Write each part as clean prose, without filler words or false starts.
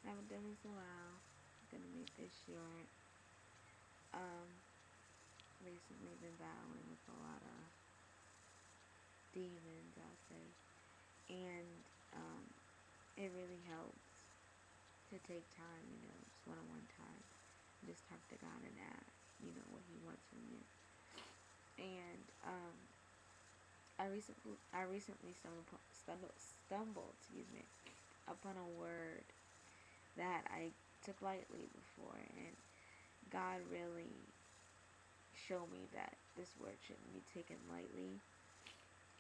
haven't done this in a while. I'm gonna make this short. Um, Recently been battling with a lot of demons, I'll say, and it really helps to take time, just one-on-one time, just talk to God and ask, what He wants from you. And I recently stumbled, upon a word that I took lightly before, and God really showed me that this word shouldn't be taken lightly,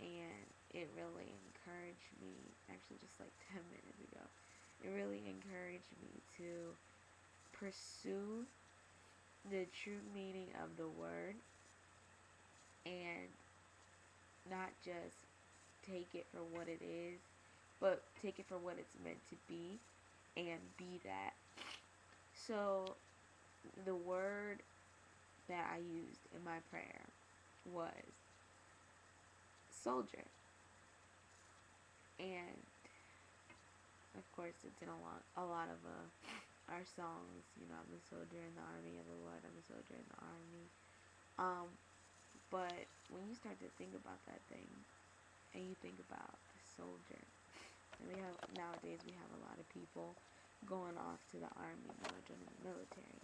and it really encouraged me, actually just like 10 minutes ago, it really encouraged me to pursue the true meaning of the word and not just take it for what it is, but take it for what it's meant to be and be that. So, the word that I used in my prayer was soldier. And of course, it's in a lot of our songs. I'm a soldier in the army of the Lord. I'm a soldier in the army. Um, but when you start to think about that thing, and you think about a soldier, and nowadays we have a lot of people going off to the army, joining the military.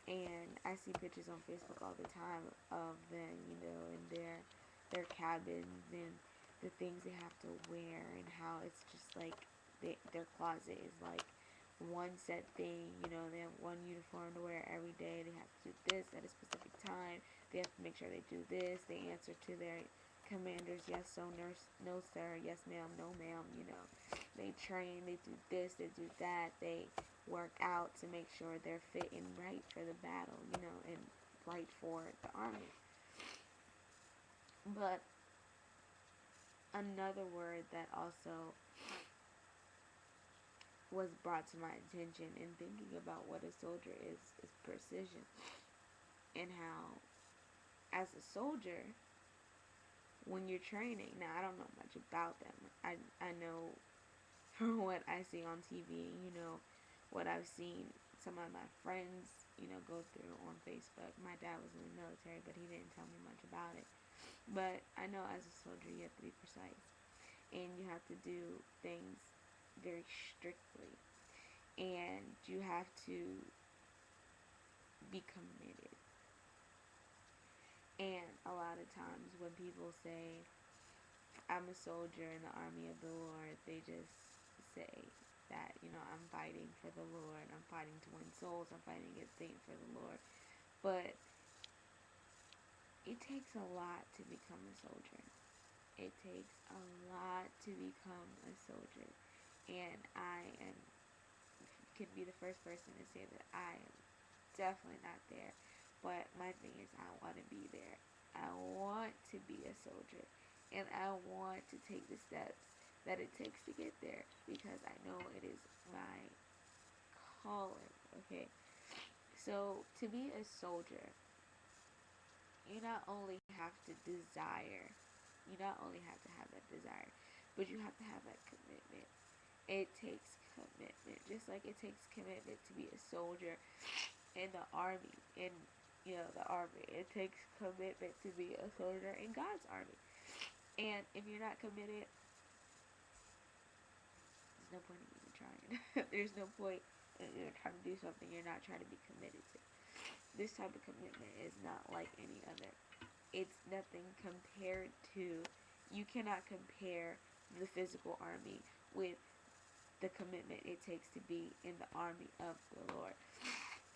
And I see pictures on Facebook all the time of them, in their cabins and the things they have to wear, and how it's just like their closet is like one set thing. They have one uniform to wear every day. They have to do this at a specific time. They have to make sure they do this. They answer to their commanders, yes, so, nurse, no, sir, yes, ma'am, no, ma'am. They train, they do this, they do that. They work out to make sure they're fit and right for the battle, and right for the army. But another word that also was brought to my attention in thinking about what a soldier is precision. And how, as a soldier, when you're training, now I don't know much about them. I know from what I see on TV, what I've seen some of my friends, go through on Facebook. My dad was in the military, but he didn't tell me much about it. But I know as a soldier, you have to be precise, and you have to do things very strictly, and you have to be committed. And a lot of times when people say, I'm a soldier in the army of the Lord, they just say that, I'm fighting for the Lord, I'm fighting to win souls, I'm fighting against Satan for the Lord. But it takes a lot to become a soldier. It takes a lot to become a soldier. And could be the first person to say that I am definitely not there. But my thing is, I want to be there. I want to be a soldier. And I want to take the steps that it takes to get there, because I know it is my calling. Okay? So, to be a soldier, you not only have to desire, you not only have to have that desire, but you have to have that commitment. It takes commitment, just like it takes commitment to be a soldier in the army, in the army. It takes commitment to be a soldier in God's army. And if you're not committed, there's no point in even trying. There's no point in you're trying to do something you're not trying to be committed to. This type of commitment is not like any other. It's nothing compared to, you cannot compare the physical army with the commitment it takes to be in the army of the Lord.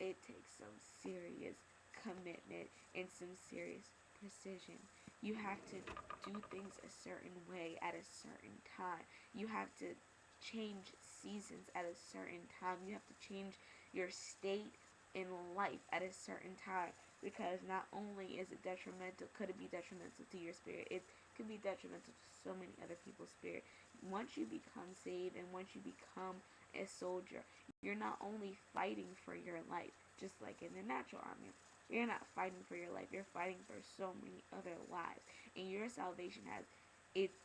It takes some serious commitment and some serious precision. You have to do things a certain way at a certain time. You have to change seasons at a certain time. You have to change your state in life at a certain time, because not only is it detrimental, could it be detrimental to your spirit, it could be detrimental to so many other people's spirit. Once you become saved and once you become a soldier, you're not only fighting for your life, just like in the natural army. You're not fighting for your life. You're fighting for so many other lives. And your salvation has, it's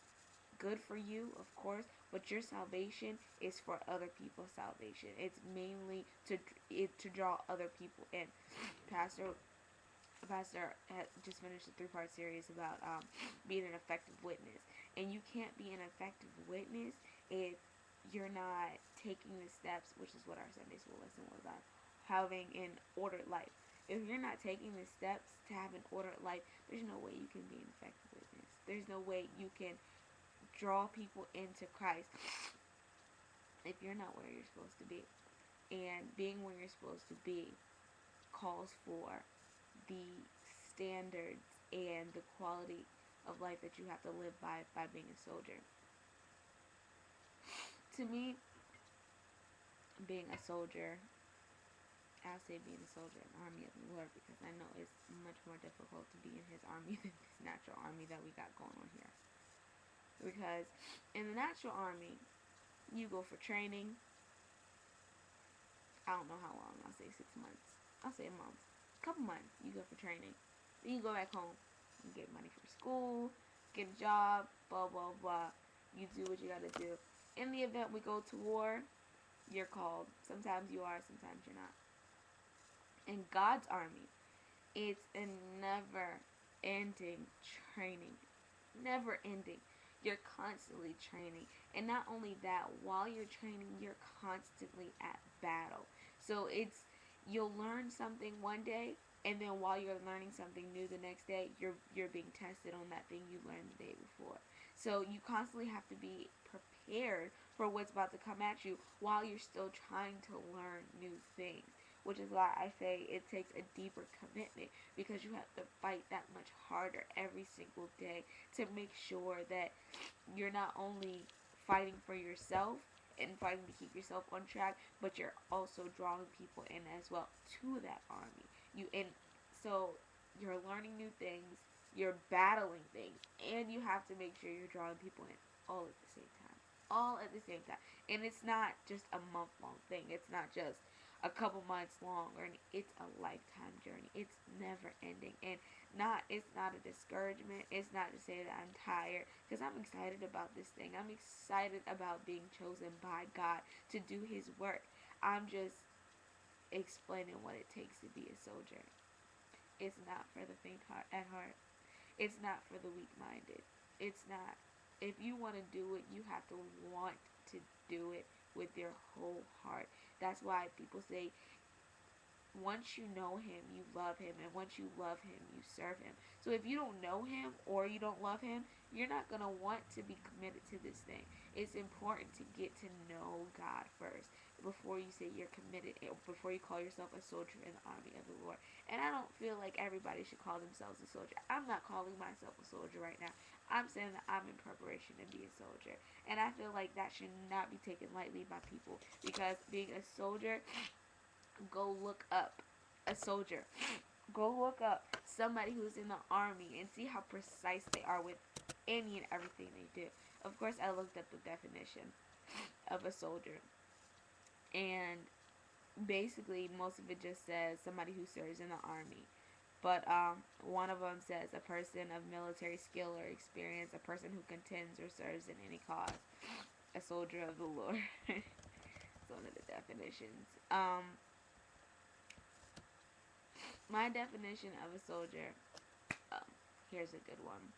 good for you, of course, but your salvation is for other people's salvation. It's mainly to draw other people in. Pastor Pastor had just finished a 3-part series about being an effective witness, and you can't be an effective witness if you're not taking the steps, which is what our Sunday school lesson was on, having an ordered life. If you're not taking the steps to have an ordered life, there's no way you can be an effective witness. There's no way you can draw people into Christ if you're not where you're supposed to be. And being where you're supposed to be calls for the standards and the quality of life that you have to live by being a soldier. To me, being a soldier, I'll say being a soldier in the army of the Lord, because I know it's much more difficult to be in his army than this natural army that we got going on here. Because in the natural army, you go for training. I don't know how long. I'll say 6 months. I'll say a month. A couple months. You go for training. Then you go back home. You get money for school. Get a job. Blah, blah, blah. You do what you gotta do. In the event we go to war, you're called. Sometimes you are, sometimes you're not. In God's army, it's a never ending training. Never ending. You're constantly training. And not only that, while you're training, you're constantly at battle. So you'll learn something one day, and then while you're learning something new the next day, you're being tested on that thing you learned the day before. So you constantly have to be prepared for what's about to come at you while you're still trying to learn new things. Which is why I say it takes a deeper commitment, because you have to fight that much harder every single day to make sure that you're not only fighting for yourself and fighting to keep yourself on track, but you're also drawing people in as well to that army. So you're learning new things, you're battling things, and you have to make sure you're drawing people in all at the same time. All at the same time. And it's not just a month long thing. It's not just a couple months long, or it's a lifetime journey. It's never ending. And it's not a discouragement. It's not to say that I'm tired, because I'm excited about this thing. I'm excited about being chosen by God to do his work. I'm just explaining what it takes to be a soldier. It's not for the faint at heart. It's not for the weak-minded. It's not. If you want to do it, you have to want to do it with your whole heart. That's why people say, once you know him, you love him, and once you love him, you serve him. So if you don't know him or you don't love him, you're not going to want to be committed to this thing. It's important to get to know God first before you say you're committed, before you call yourself a soldier in the army of the Lord. And I don't feel like everybody should call themselves a soldier. I'm not calling myself a soldier right now. I'm saying that I'm in preparation to be a soldier. And I feel like that should not be taken lightly by people, because being a soldier, go look up a soldier. Go look up somebody who's in the army and see how precise they are with any and everything they do. Of course, I looked up the definition of a soldier, and basically most of it just says somebody who serves in the army. But one of them says a person of military skill or experience, a person who contends or serves in any cause, a soldier of the Lord. It's one of the definitions. My definition of a soldier, here's a good one.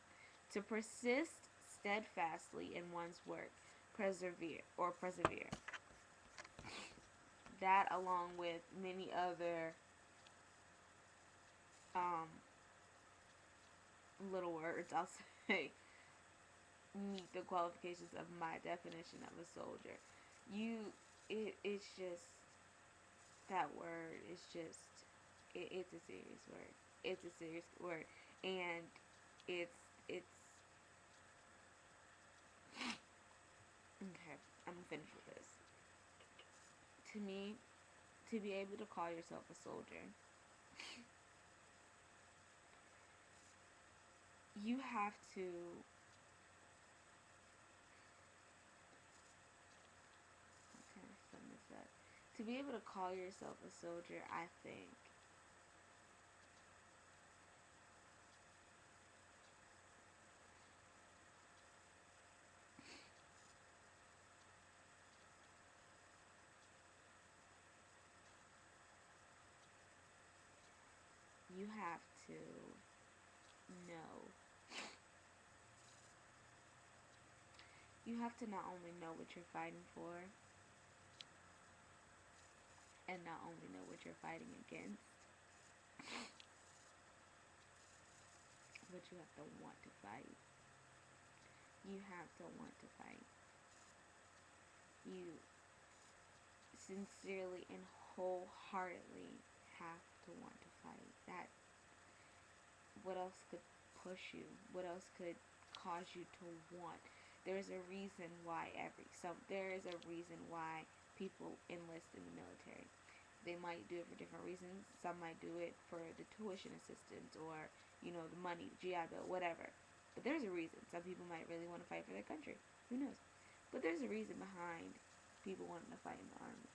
To persist steadfastly in one's work, persevere. That, along with many other little words, I'll say, meet the qualifications of my definition of a soldier. It's just, that word is just, it's a serious word. It's a serious word, and it's okay. I'm finished with this. To me, to be able to call yourself a soldier, you have to sum this up. To be able to call yourself a soldier, I think you have to know, you have to not only know what you're fighting for, and not only know what you're fighting against, but you have to want to fight. You have to want to fight. You sincerely and wholeheartedly have to want to fight. That, what else could push you? What else could cause you to want? There's a reason why there is a reason why people enlist in the military. They might do it for different reasons. Some might do it for the tuition assistance, or the money, the GI Bill, whatever. But there's a reason. Some people might really want to fight for their country. Who knows? But there's a reason behind people wanting to fight in the army,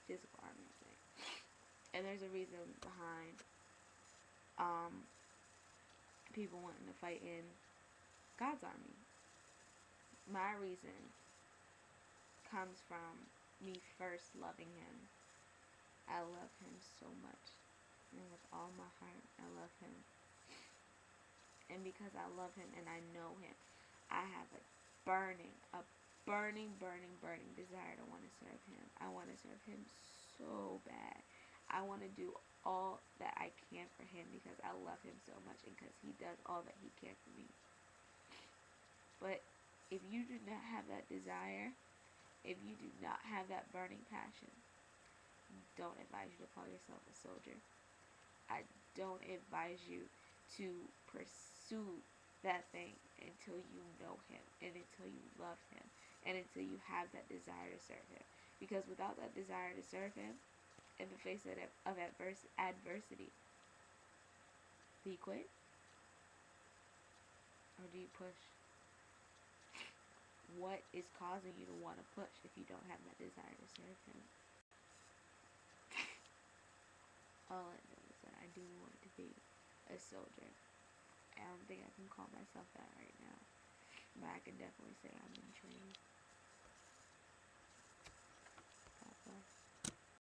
physical army, I'm saying. And there's a reason behind people wanting to fight in God's army. My reason comes from me first loving him. I love him so much. And with all my heart, I love him. And because I love him and I know him, I have a burning, burning desire to want to serve him. I want to serve him so bad. I want to do all that I can for him because I love him so much and because he does all that he can for me. But if you do not have that desire, if you do not have that burning passion, don't advise you to call yourself a soldier. I don't advise you to pursue that thing until you know him and until you love him and until you have that desire to serve him. Because without that desire to serve him, in the face of adversity, do you quit? Or do you push? What is causing you to want to push if you don't have that desire to serve him? All I know is that I do want to be a soldier. I don't think I can call myself that right now, but I can definitely say I'm in training.